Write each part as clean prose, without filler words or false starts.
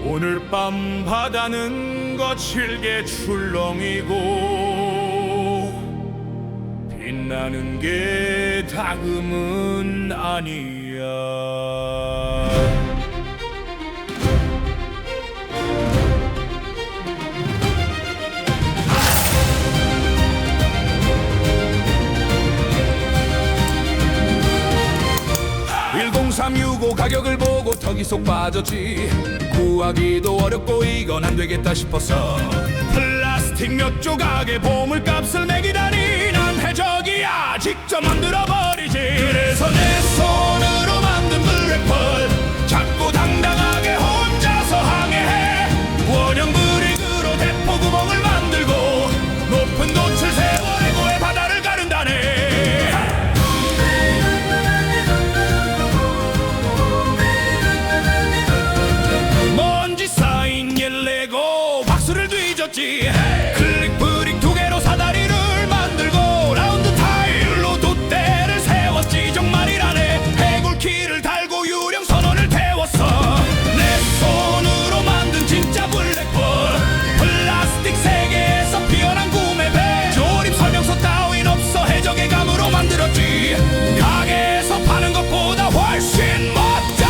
오늘 밤 바다는 거칠게 출렁이고 빛나는 게 다금은 아니야. (1036) 가격을 보고 턱이 속 빠졌지. 구하기도 어렵고 이건 안 되겠다 싶었어. 플라스틱 몇 조각에 보물값을 매기다니 난 해적이야. 직접 만들어버리지. 그래서 내 손으로 만든 블랙펄 작고 당당하게 혼자서 항해해. 원형 브릭으로 대포 구멍을 만들고 높은 돛을 세워 레고의 바다를 가른다네. 클릭 브릭 두 개로 사다리를 만들고 라운드 타일로 돛대를 세웠지. 정말이라네. 해골키를 달고 유령 선원을 태웠어. 내 손으로 만든 진짜 블랙볼. 플라스틱 세계에서 피어난 구매배. 조립 설명서 따윈 없어. 해적의 감으로 만들었지. 가게에서 파는 것보다 훨씬 멋져.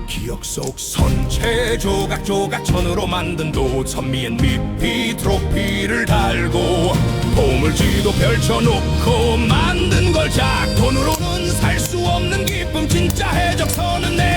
기억 속 선체 조각조각 천으로 만든 돛. 선미엔 미피 트로피를 달고 보물지도 펼쳐놓고 만든 걸작. 돈으로는 살 수 없는 기쁨. 진짜 해적 선은 내